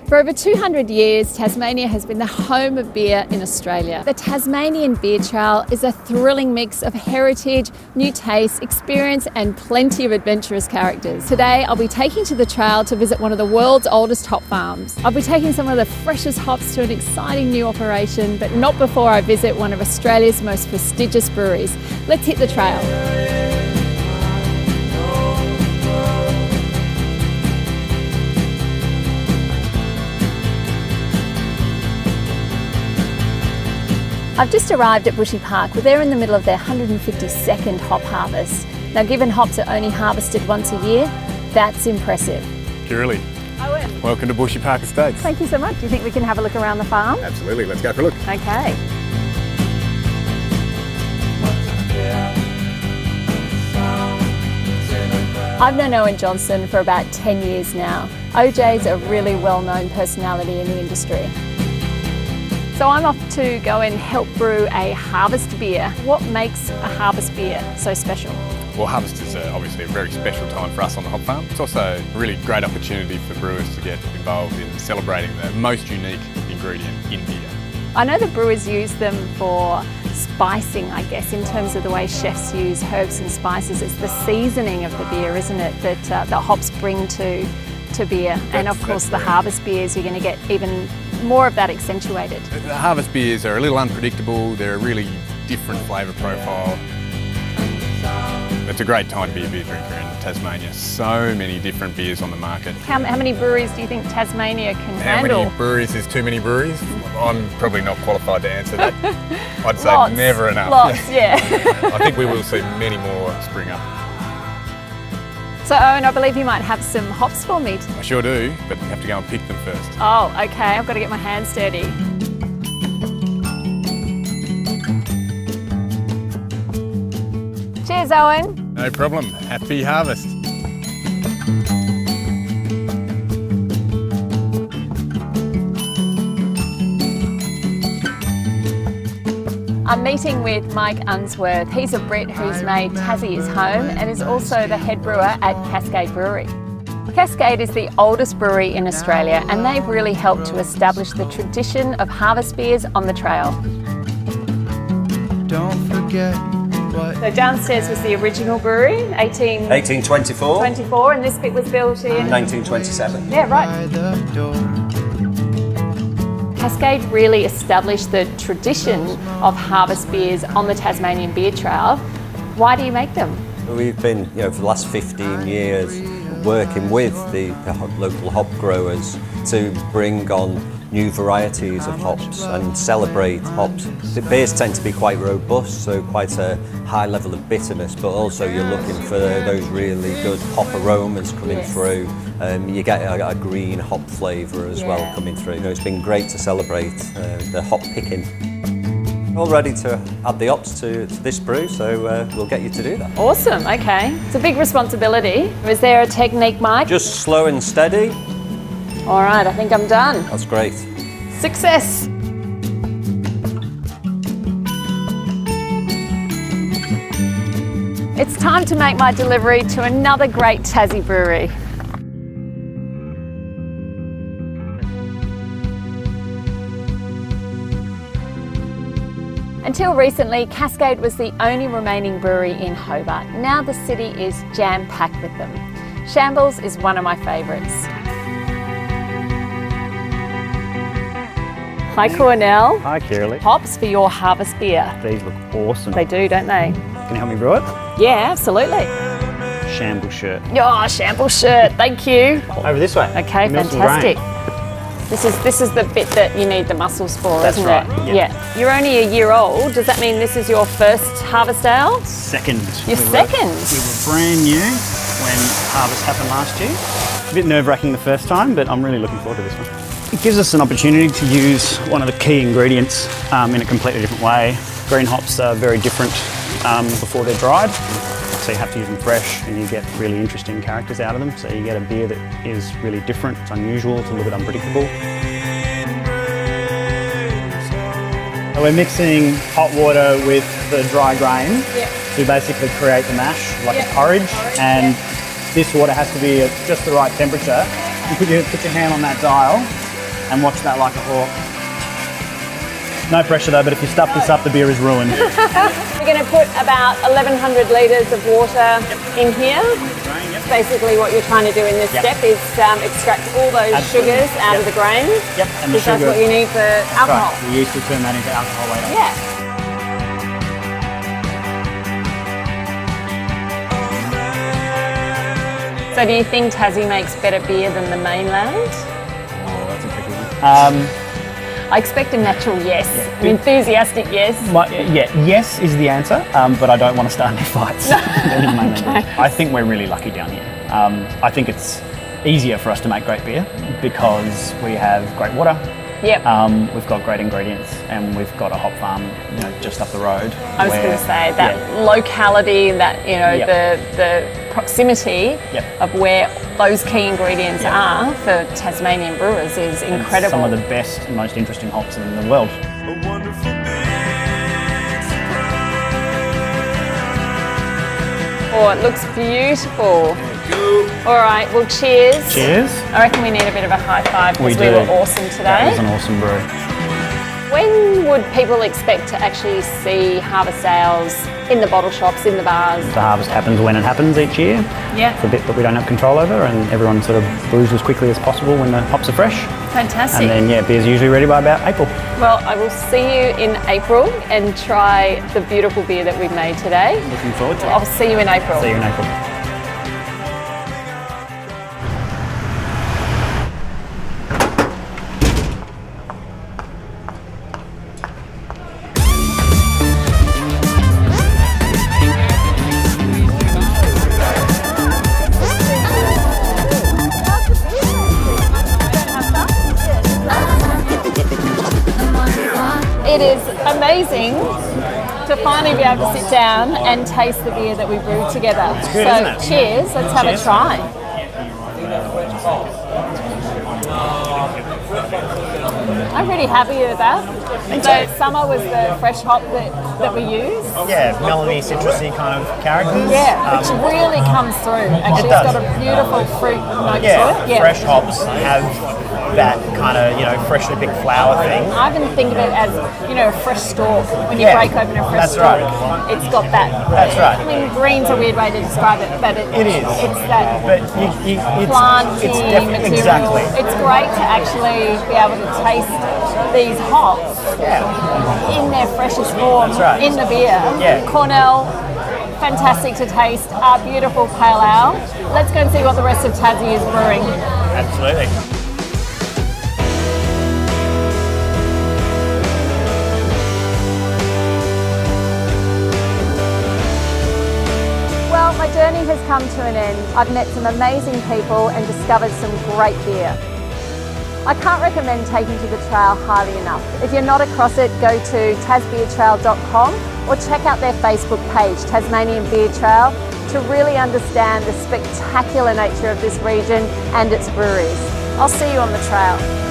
For over 200 years, Tasmania has been the home of beer in Australia. The Tasmanian Beer Trail is a thrilling mix of heritage, new tastes, experience and plenty of adventurous characters. Today, I'll be taking to the trail to visit one of the world's oldest hop farms. I'll be taking some of the freshest hops to an exciting new operation, but not before I visit one of Australia's most prestigious breweries. Let's hit the trail. I've just arrived at Bushy Park. Well, they're in the middle of their 152nd hop harvest. Now, given hops are only harvested once a year, that's impressive. Kirili. Owen. Welcome to Bushy Park Estates. Thank you so much. Do you think we can have a look around the farm? Absolutely, let's go for a look. Okay. I've known Owen Johnson for about 10 years now. OJ's a really well-known personality in the industry. So I'm off to go and help brew a harvest beer. What makes a harvest beer so special? Well, harvest is obviously a very special time for us on the hop farm. It's also a really great opportunity for brewers to get involved in celebrating the most unique ingredient in beer. I know the brewers use them for spicing, I guess, in terms of the way chefs use herbs and spices. It's the seasoning of the beer, isn't it, that the hops bring to beer. And of course the harvest beers, you're going to get even more of that accentuated. The harvest beers are a little unpredictable. They're a really different flavour profile. It's a great time to be a beer drinker in Tasmania. So many different beers on the market. How many breweries do you think Tasmania can handle? How many breweries is too many breweries? I'm probably not qualified to answer that. I'd say Lots. never enough. Lots, yeah. I think we will see many more spring up. So Owen, I believe you might have some hops for me. I sure do, but you have to go and pick them first. Oh, okay, I've got to get my hands dirty. Cheers, Owen. No problem. Happy harvest. I'm meeting with Mike Unsworth. He's a Brit who's made Tassie his home and is also the head brewer at Cascade Brewery. Cascade is the oldest brewery in Australia and they've really helped to establish the tradition of harvest beers on the trail. Don't forget. So downstairs was the original brewery, 1824, and this bit was built in 1927. Yeah, right. Cascade really established the tradition of harvest beers on the Tasmanian Beer Trail. Why do you make them? We've been, for the last 15 years working with the local hop growers to bring on new varieties of hops and celebrate hops. The beers tend to be quite robust, so quite a high level of bitterness, but also you're looking for those really good hop aromas coming through. You get a green hop flavour as well coming through. It's been great to celebrate the hop picking. All ready to add the hops to this brew, so we'll get you to do that. Awesome, okay. It's a big responsibility. Is there a technique, Mike? Just slow and steady. All right, I think I'm done. That's great. Success! It's time to make my delivery to another great Tassie brewery. Until recently, Cascade was the only remaining brewery in Hobart. Now the city is jam-packed with them. Shambles is one of my favourites. Hi Cornell. Hi Kirili. Hops for your harvest beer. These look awesome. They do, don't they? Can you help me brew it? Yeah, absolutely. Shamble shirt. Oh, shamble shirt, thank you. Over this way. Okay, Milton fantastic. grain. This is the bit that you need the muscles for, That's isn't right, it? yeah. You're only a year old. Does that mean this is your first harvest ale? Second. Your second? We were brand new when harvest happened last year. A bit nerve-wracking the first time, but I'm really looking forward to this one. It gives us an opportunity to use one of the key ingredients in a completely different way. Green hops are very different before they're dried. So you have to use them fresh and you get really interesting characters out of them. So you get a beer that is really different, it's unusual, it's a little bit unpredictable. We're mixing hot water with the dry grain to basically create the mash, like a porridge. This water has to be at just the right temperature. You put your hand on that dial and watch that like a hawk. No pressure though, but if you stuff this up, the beer is ruined. We're going to put about 1,100 litres of water in here. Basically what you're trying to do in this step is extract all those sugars out of the grain. Yep, and the because that's sugar, what you need for alcohol. Right. The yeast will turn that into alcohol later. Yeah. So do you think Tassie makes better beer than the mainland? Oh, that's a tricky one. I expect a natural yes, an enthusiastic yes. Yes is the answer, but I don't want to start any fights. I think we're really lucky down here. I think it's easier for us to make great beer because we have great water. Yep. We've got great ingredients, and we've got a hop farm, just up the road. I was going to say that locality, that the proximity of where those key ingredients are for Tasmanian brewers is incredible. Some of the best and most interesting hops in the world. Oh, it looks beautiful. All right, well, cheers. Cheers. I reckon we need a bit of a high five because we were awesome today. That was an awesome brew. When would people expect to actually see harvest sales in the bottle shops, in the bars? The harvest happens when it happens each year. Yeah. It's a bit that we don't have control over, and everyone sort of brews as quickly as possible when the hops are fresh. Fantastic. And then, beer's usually ready by about April. Well, I will see you in April and try the beautiful beer that we've made today. Looking forward to it. I'll see you in April. See you in April. It is amazing to finally be able to sit down and taste the beer that we brewed together. Good, so isn't it? cheers, let's have a try. I'm pretty happy with that. So summer was the fresh hop that we used. Yeah, melony, citrusy kind of characters. Yeah, which really comes through. Actually, it's got a beautiful fruit note to it. Yeah, fresh hops have that kind of, freshly picked flower thing. I even think of it as, a fresh stalk. When you break open a fresh that's stalk, right. it's got that. That's right. I mean, green's a weird way to describe it, but It is. It's that But planty it's definitely material. exactly. It's great to actually be able to taste these hops in their freshest form right. in the beer. Yeah. Cornell, fantastic to taste. Our beautiful pale ale. Let's go and see what the rest of Tassie is brewing. Absolutely. Well, my journey has come to an end. I've met some amazing people and discovered some great beer. I can't recommend taking to the trail highly enough. If you're not across it, go to tasbeertrail.com or check out their Facebook page, Tasmanian Beer Trail, to really understand the spectacular nature of this region and its breweries. I'll see you on the trail.